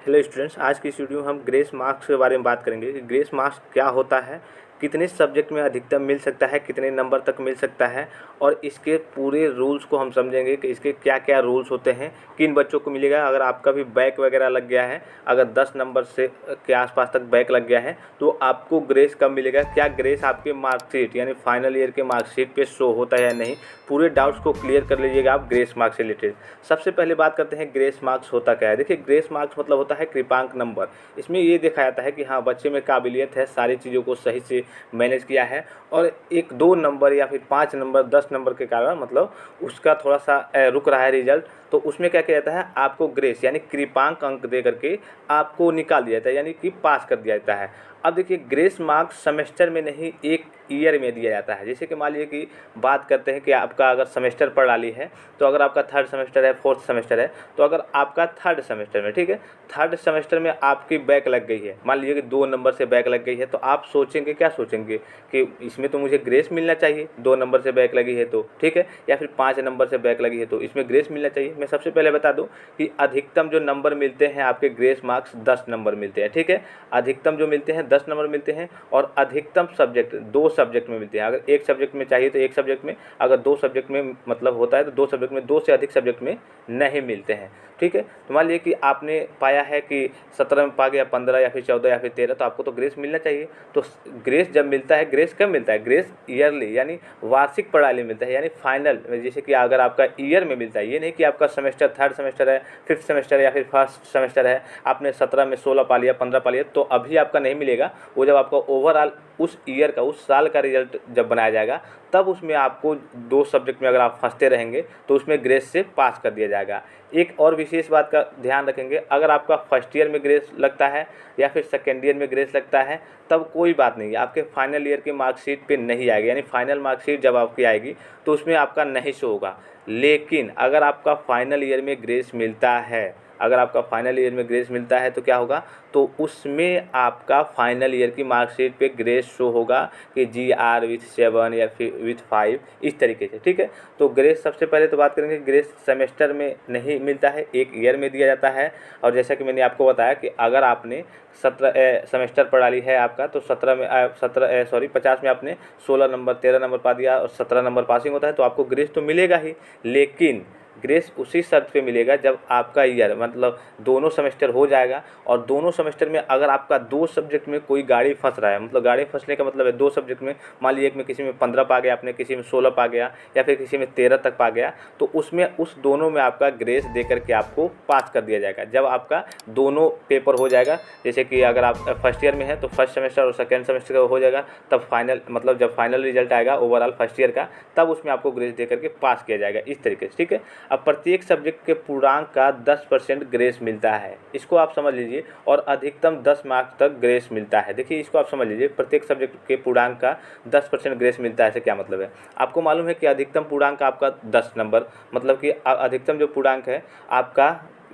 Hello students, आज की इस वीडियो में हम ग्रेस मार्क्स के बारे में बात करेंगे कि ग्रेस मार्क्स क्या होता है, कितने सब्जेक्ट में अधिकतम मिल सकता है, कितने नंबर तक मिल सकता है और इसके पूरे रूल्स को हम समझेंगे कि इसके क्या क्या रूल्स होते हैं, किन बच्चों को मिलेगा। अगर आपका भी बैक वगैरह लग गया है, अगर 10 नंबर से के आसपास तक बैक लग गया है तो आपको ग्रेस कब मिलेगा, क्या ग्रेस आपके मार्कशीट यानी फाइनल ईयर के मार्कशीट पे शो होता है या नहीं, पूरे डाउट्स को क्लियर कर लीजिएगा आप ग्रेस मार्क्स से रिलेटेड। सबसे पहले बात करते हैं ग्रेस मार्क्स होता क्या है। देखिए, ग्रेस मार्क्स मतलब होता है कृपांक नंबर। इसमें ये देखा जाता है कि हाँ, बच्चे में काबिलियत है, सारी चीज़ों को सही से मैनेज किया है और 1-2 नंबर या फिर 5 नंबर 10 नंबर के कारण मतलब उसका थोड़ा सा रुक रहा है रिजल्ट, तो उसमें क्या किया जाता है, आपको ग्रेस यानी कृपांक अंक दे करके आपको निकाल दिया जाता है यानी कि पास कर दिया जाता है। अब देखिए, ग्रेस मार्क्स सेमेस्टर में नहीं, एक ईयर में दिया जाता है। जैसे कि मान लीजिए कि बात करते हैं कि आपका अगर सेमेस्टर प्रणाली है, तो अगर आपका 3rd सेमेस्टर है, 4th सेमेस्टर है, तो अगर आपका 3rd सेमेस्टर में, ठीक है, 3rd सेमेस्टर में आपकी बैक लग गई है, मान लीजिए कि 2 नंबर से बैक लग गई है, तो आप सोचेंगे, क्या सोचेंगे कि इसमें तो मुझे ग्रेस मिलना चाहिए, 2 नंबर से बैक लगी है तो, ठीक है, या फिर 5 नंबर से बैक लगी है तो इसमें ग्रेस मिलना चाहिए। मैं सबसे पहले बता दूं कि अधिकतम जो नंबर मिलते हैं आपके ग्रेस मार्क्स 10 नंबर मिलते हैं, ठीक है। अधिकतम जो मिलते हैं 10 नंबर मिलते हैं और अधिकतम सब्जेक्ट 2 सब्जेक्ट में मिलते हैं। अगर एक सब्जेक्ट में चाहिए तो एक सब्जेक्ट में, अगर 2 सब्जेक्ट में मतलब होता है तो 2 सब्जेक्ट में, 2 से अधिक सब्जेक्ट में नहीं मिलते हैं, ठीक है। तो मान लीजिए कि आपने पाया है कि 17 में पा गया, 15 या फिर 14 या फिर 13, तो आपको तो ग्रेस मिलना चाहिए। तो ग्रेस जब मिलता है, ग्रेस कब मिलता है, ग्रेस ईयरली यानी वार्षिक प्रणाली मिलता है, यानी फाइनल। जैसे कि अगर आपका ईयर में मिलता है, ये नहीं कि आपका सेमेस्टर 3rd सेमेस्टर है, 5th सेमेस्टर या फिर 1st सेमेस्टर है, आपने 17 में 16 पा लिया, 15 पा लिया, तो अभी आपका नहीं मिलेगा। वो जब आपका ओवरऑल उस ईयर का, उस साल का रिजल्ट जब बनाया जाएगा, तब उसमें आपको 2 सब्जेक्ट में अगर आप फंसते रहेंगे तो उसमें ग्रेस से पास कर दिया जाएगा। एक और विशेष बात का ध्यान रखेंगे, अगर आपका फर्स्ट ईयर में ग्रेस लगता है या फिर सेकेंड ईयर में ग्रेस लगता है, तब कोई बात नहीं है, आपके फाइनल ईयर की मार्कशीट पे नहीं आएगी, यानी फाइनल मार्कशीट जब आपकी आएगी तो उसमें आपका नहीं शो होगा। लेकिन अगर आपका फाइनल ईयर में ग्रेस मिलता है, अगर आपका फाइनल ईयर में ग्रेस मिलता है तो क्या होगा, तो उसमें आपका फाइनल ईयर की मार्कशीट पे ग्रेस शो होगा कि GR विथ 7 या फिर विथ 5, इस तरीके से, ठीक है। तो ग्रेस सबसे पहले तो बात करेंगे, ग्रेस सेमेस्टर में नहीं मिलता है, एक ईयर में दिया जाता है। और जैसा कि मैंने आपको बताया कि अगर आपने 17 सेमेस्टर प्रणाली है आपका, तो 50 में आपने 16 नंबर 13 नंबर पा दिया और 17 नंबर पासिंग होता है, तो आपको ग्रेस तो मिलेगा ही। लेकिन ग्रेस उसी शर्त पे मिलेगा जब आपका ईयर मतलब दोनों सेमेस्टर हो जाएगा और दोनों सेमेस्टर में अगर आपका 2 सब्जेक्ट में कोई गाड़ी फंस रहा है, मतलब गाड़ी फंसने का मतलब है 2 सब्जेक्ट में, मान लीजिए एक में किसी में 15 पा गया आपने, किसी में 16 पा गया या फिर किसी में 13 तक पा गया, तो उसमें उस दोनों में आपका ग्रेस दे करके आपको पास कर दिया जाएगा जब आपका दोनों पेपर हो जाएगा। जैसे कि अगर आप फर्स्ट ईयर में है तो फर्स्ट सेमेस्टर और सेकेंड सेमेस्टर का हो जाएगा, तब फाइनल मतलब जब फाइनल रिजल्ट आएगा ओवरऑल फर्स्ट ईयर का, तब उसमें आपको ग्रेस दे करके पास किया जाएगा, इस तरीके से, ठीक है। अब प्रत्येक सब्जेक्ट के पूर्णांक का 10% ग्रेस मिलता है, इसको आप समझ लीजिए, और अधिकतम 10 मार्क्स तक ग्रेस मिलता है। देखिए, इसको आप समझ लीजिए, प्रत्येक सब्जेक्ट के पूर्णांक का 10% ग्रेस मिलता है, ऐसे क्या मतलब है। आपको मालूम है कि अधिकतम पूर्णांक आपका 10 नंबर, मतलब कि अधिकतम जो पूर्णांक है आपका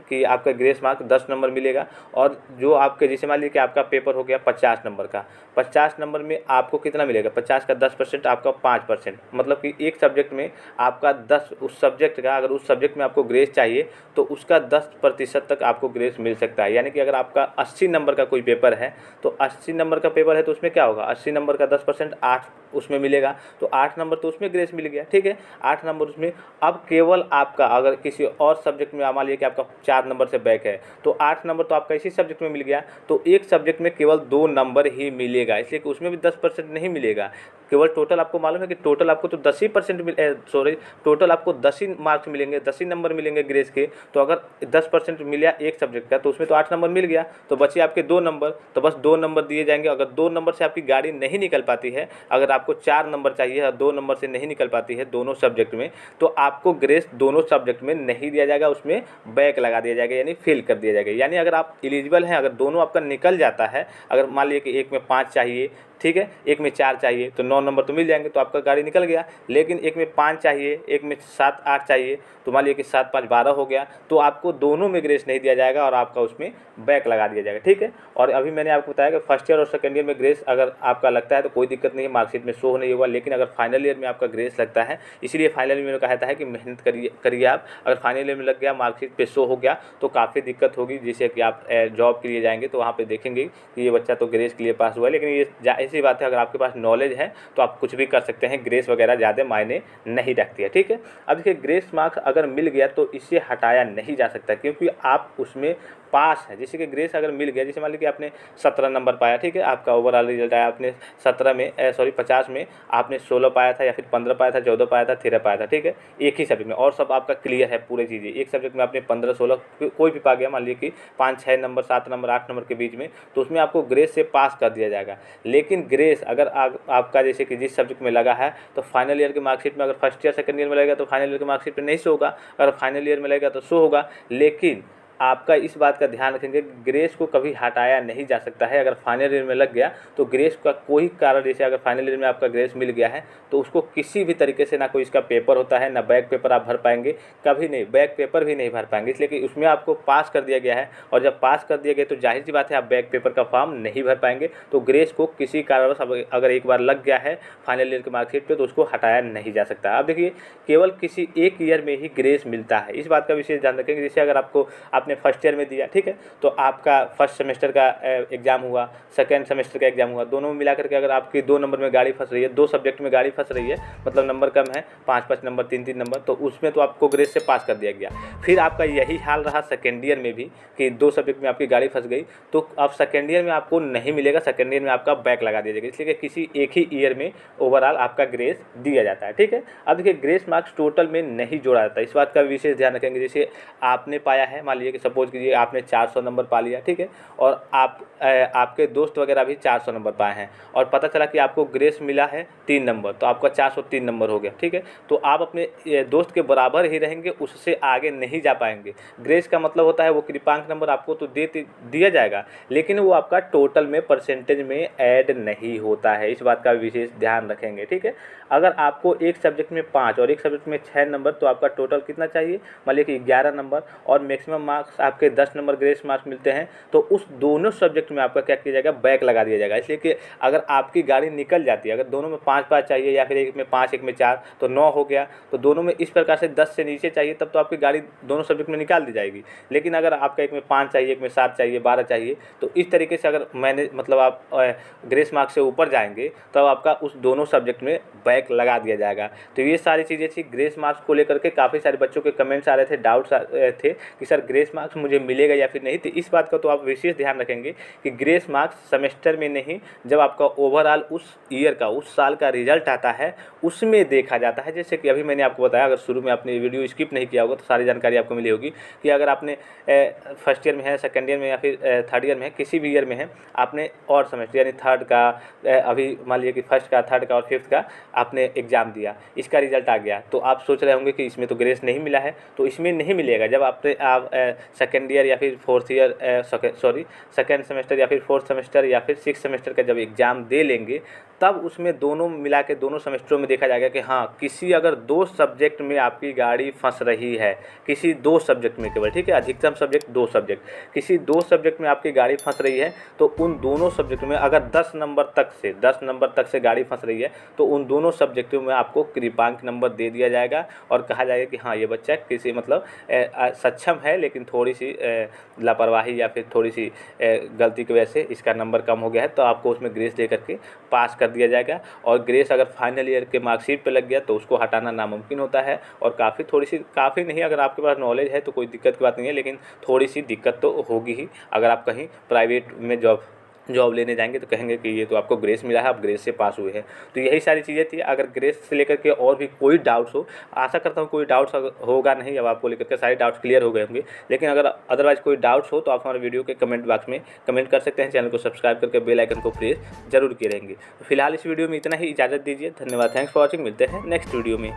कि आपका ग्रेस मार्क 10 नंबर मिलेगा। और जो आपके, जैसे मान लीजिए कि आपका पेपर हो गया 50 नंबर का, 50 नंबर में आपको कितना मिलेगा, 50 का 10% आपका 5%, मतलब कि एक सब्जेक्ट में आपका 10, उस सब्जेक्ट का अगर उस सब्जेक्ट में आपको ग्रेस चाहिए तो उसका 10% तक आपको ग्रेस मिल सकता है। यानी कि अगर आपका 80 नंबर का कोई पेपर है, तो 80 नंबर का पेपर है तो उसमें क्या होगा, 80 नंबर का 10% 8 उसमें मिलेगा, तो 8 नंबर तो उसमें ग्रेस मिल गया, ठीक है, 8 नंबर उसमें। अब केवल आपका अगर किसी और सब्जेक्ट में मान लीजिए कि आपका 4 नंबर से बैक है, तो 8 नंबर तो आपका इसी सब्जेक्ट में मिल गया, तो एक सब्जेक्ट में केवल 2 नंबर ही मिलेगा, इसलिए कि उसमें भी 10% नहीं मिलेगा। केवल टोटल आपको मालूम है कि टोटल आपको तो 10% टोटल आपको 10 ही मार्क्स मिलेंगे, 10 ही नंबर मिलेंगे ग्रेस के। तो अगर 10% मिला एक सब्जेक्ट का, तो उसमें तो 8 नंबर मिल गया, तो बचे आपके 2 नंबर, तो बस 2 नंबर दिए जाएंगे। अगर 2 नंबर से आपकी गाड़ी नहीं निकल पाती है, अगर आपको 4 नंबर चाहिए और 2 नंबर से नहीं निकल पाती है दोनों सब्जेक्ट में, तो आपको ग्रेस दोनों सब्जेक्ट में नहीं दिया जाएगा, उसमें बैक लगा दिया जाएगा, यानी फेल कर दिया जाएगा। यानी अगर आप एलिजिबल हैं, अगर दोनों आपका निकल जाता है, अगर मान लीजिए कि एक में 5 चाहिए, ठीक है, एक में 4 चाहिए तो 9 नंबर तो मिल जाएंगे, तो आपका गाड़ी निकल गया। लेकिन एक में 5 चाहिए, एक में 7 8 चाहिए, तो मान लीजिए कि 7 5 12 हो गया, तो आपको दोनों में ग्रेस नहीं दिया जाएगा और आपका उसमें बैक लगा दिया जाएगा। ठीक है, और अभी मैंने आपको बताया कि फर्स्ट ईयर और सेकंड ईयर में ग्रेस अगर आपका लगता है तो कोई दिक्कत नहीं है, मार्कशीट में शो नहीं होगा। लेकिन अगर फाइनल ईयर में आपका ग्रेस लगता है, इसीलिए फाइनल ईयर में कहता है कि मेहनत करिए आप। अगर फाइनल ईयर में लग गया, मार्कशीट पे शो हो गया, तो काफ़ी दिक्कत होगी। जैसे कि आप जॉब के लिए जाएंगे तो वहाँ पे देखेंगे कि ये बच्चा तो ग्रेस के लिए पास हुआ है। लेकिन ये ऐसी बात है, अगर आपके पास नॉलेज है तो आप कुछ भी कर सकते हैं, ग्रेस वगैरह ज़्यादा मायने नहीं रखती है। ठीक है, अब देखिए ग्रेस मार्क्स अगर मिल गया तो इसे हटाया नहीं जा सकता, क्योंकि आप उसमें पास है। जैसे कि ग्रेस अगर मिल गया, जैसे मान लीजिए कि आपने 17 नंबर पाया, ठीक है, आपका ओवरऑल रिजल्ट आया, आपने 50 में आपने 16 पाया था या फिर 15 पाया था, 14 पाया था, 13 पाया था। ठीक है, एक ही सब्जेक्ट में, और सब आपका क्लियर है पूरी चीज़ें। एक सब्जेक्ट में आपने 15 16 कोई भी पा गया, मान लीजिए कि 5 6 नंबर 7 नंबर 8 नंबर के बीच में, तो उसमें आपको ग्रेस से पास कर दिया जाएगा। लेकिन ग्रेस अगर आपका जैसे कि जिस सब्जेक्ट में लगा है, तो फाइनल ईयर के मार्कशीट में अगर फर्स्ट ईयर सेकंड ईयर में लगेगा तो फाइनल ईयर के मार्कशीट में नहीं शो होगा, अगर फाइनल ईयर में लगेगा तो शो होगा। लेकिन आपका इस बात का ध्यान रखेंगे, ग्रेस को कभी हटाया नहीं जा सकता है। अगर फाइनल ईयर में लग गया तो ग्रेस का कोई कारण, जैसे अगर फाइनल ईयर में आपका ग्रेस मिल गया है तो उसको किसी भी तरीके से, ना कोई इसका पेपर होता है, ना बैक पेपर आप भर पाएंगे, कभी नहीं, बैक पेपर भी नहीं भर पाएंगे, इसलिए कि उसमें आपको पास कर दिया गया है। और जब पास कर दिया गया तो जाहिर सी बात है आप बैक पेपर का फॉर्म नहीं भर पाएंगे। तो ग्रेस को किसी कारणवश अगर एक बार लग गया है फाइनल ईयर के मार्कशीट पे तो उसको हटाया नहीं जा सकता। अब देखिए, केवल किसी एक ईयर में ही ग्रेस मिलता है, इस बात का विशेष ध्यान रखेंगे। जैसे अगर आपने फर्स्ट ईयर में दिया, ठीक है, तो आपका फर्स्ट सेमेस्टर का एग्जाम हुआ, सेकंड सेमेस्टर का एग्जाम हुआ, दोनों में मिलाकर के अगर आपकी 2 नंबर में गाड़ी फंस रही है, 2 सब्जेक्ट में गाड़ी फंस रही है, मतलब नंबर कम है, 5 नंबर 3 नंबर, तो उसमें तो आपको ग्रेस से पास कर दिया गया। फिर आपका यही हाल रहा सेकेंड ईयर में भी कि 2 सब्जेक्ट में आपकी गाड़ी फंस गई, तो अब सेकेंड ईयर में आपको नहीं मिलेगा, सेकेंड ईयर में आपका बैक लगा दिया जाएगा, इसलिए कि किसी एक ही ईयर में ओवरऑल आपका ग्रेस दिया जाता है। ठीक है, अब देखिए ग्रेस मार्क्स टोटल में नहीं जोड़ा जाता, इस बात का विशेष ध्यान रखेंगे। जैसे आपने पाया है, मान लीजिए कि सपोज कीजिए आपने 400 नंबर पा लिया, ठीक है, और आपके दोस्त वगैरह भी 400 नंबर पाए हैं, और पता चला कि आपको ग्रेस मिला है 3 नंबर, तो आपका 403 नंबर हो गया। ठीक है, तो आप अपने दोस्त के बराबर ही रहेंगे, उससे आगे नहीं जा पाएंगे। ग्रेस का मतलब होता है वो कृपांक नंबर आपको तो दिया जाएगा, लेकिन वो आपका टोटल में परसेंटेज में ऐड नहीं होता है, इस बात का विशेष ध्यान रखेंगे। ठीक है, अगर आपको एक सब्जेक्ट में 5 और एक सब्जेक्ट में 6 नंबर, तो आपका टोटल कितना चाहिए, मान लीजिए कि 11 नंबर, और मैक्सिमम मार्क्स आपके 10 नंबर ग्रेस मार्क्स मिलते हैं, तो उस दोनों सब्जेक्ट में आपका क्या किया जाएगा, बैक लगा दिया जाएगा। इसलिए कि अगर आपकी गाड़ी निकल जाती है, अगर दोनों में 5 चाहिए या फिर एक में 5 एक में 4, तो 9 हो गया, तो दोनों में इस प्रकार से 10 से नीचे चाहिए, तब तो आपकी गाड़ी दोनों सब्जेक्ट में निकाल दी जाएगी। लेकिन अगर आपका एक में 5 चाहिए, एक में 7 चाहिए, 12 चाहिए, तो इस तरीके से अगर मैंने मतलब आप ग्रेस मार्क्स से ऊपर जाएंगे तब आपका उस दोनों सब्जेक्ट में बैक लगा दिया जाएगा। तो ये सारी चीज़ें थी ग्रेस मार्क्स को लेकर के। काफ़ी सारे बच्चों के कमेंट्स आ रहे थे, डाउट्स आ रहे थे कि सर ग्रेस मार्क्स मुझे मिलेगा या फिर नहीं। तो इस बात का तो आप विशेष ध्यान रखेंगे कि ग्रेस मार्क्स सेमेस्टर में नहीं, जब आपका ओवरऑल उस ईयर का, उस साल का रिजल्ट आता है, उसमें देखा जाता है। जैसे कि अभी मैंने आपको बताया, अगर शुरू में आपने वीडियो स्किप नहीं किया होगा तो सारी जानकारी आपको मिली होगी कि अगर आपने फर्स्ट ईयर में है, सेकेंड ईयर में या फिर थर्ड ईयर में है, किसी भी ईयर में है, आपने और सेमेस्टर यानी थर्ड का, अभी मान लीजिए कि फर्स्ट का, थर्ड का और फिफ्थ का आपने एग्ज़ाम दिया, इसका रिजल्ट आ गया, तो आप सोच रहे होंगे कि इसमें तो ग्रेस नहीं मिला है। तो इसमें नहीं मिलेगा। जब आप सेकेंड ईयर या फिर फोर्थ ईयर सेकेंड सेमेस्टर या फिर फोर्थ सेमेस्टर या फिर सिक्स सेमेस्टर का जब एग्ज़ाम दे लेंगे, तब उसमें दोनों मिला के दोनों सेमेस्टरों में देखा जाएगा कि हाँ, किसी अगर 2 सब्जेक्ट में आपकी गाड़ी फंस रही है, किसी 2 सब्जेक्ट में केवल, ठीक है, अधिकतम सब्जेक्ट 2 सब्जेक्ट, किसी 2 सब्जेक्ट में आपकी गाड़ी फंस रही है, तो उन दोनों सब्जेक्ट में अगर 10 नंबर तक से गाड़ी फंस रही है, तो उन दोनों सब्जेक्टों में आपको कृपांक नंबर दे दिया जाएगा और कहा जाएगा कि हाँ, ये बच्चा किसी मतलब सक्षम है, लेकिन थोड़ी सी लापरवाही या फिर थोड़ी सी गलती की वजह से इसका नंबर कम हो गया है, तो आपको उसमें ग्रेस दे करके पास कर दिया जाएगा। और ग्रेस अगर फाइनल ईयर के मार्कशीट पे लग गया तो उसको हटाना नामुमकिन होता है। और काफ़ी नहीं, अगर आपके पास नॉलेज है तो कोई दिक्कत की बात नहीं है, लेकिन थोड़ी सी दिक्कत तो होगी ही। अगर आप कहीं प्राइवेट में जॉब लेने जाएंगे तो कहेंगे कि ये तो आपको ग्रेस मिला है, आप ग्रेस से पास हुए हैं। तो यही सारी चीज़ें थी। अगर ग्रेस से लेकर के और भी कोई डाउट्स हो, आशा करता हूँ कोई डाउट्स होगा नहीं, अब आपको लेकर के सारे डाउट्स क्लियर हो गए होंगे। लेकिन अगर अदरवाइज कोई डाउट्स हो तो आप हमारे वीडियो के कमेंट बॉक्स में कमेंट कर सकते हैं। चैनल को सब्सक्राइब करके बेल आइकन को प्रेस जरूर किए रहेंगे। तो फिलहाल इस वीडियो में इतना ही, इजाज़त दीजिए। धन्यवाद, थैंक्स फॉर वॉचिंग। मिलते हैं नेक्स्ट वीडियो में।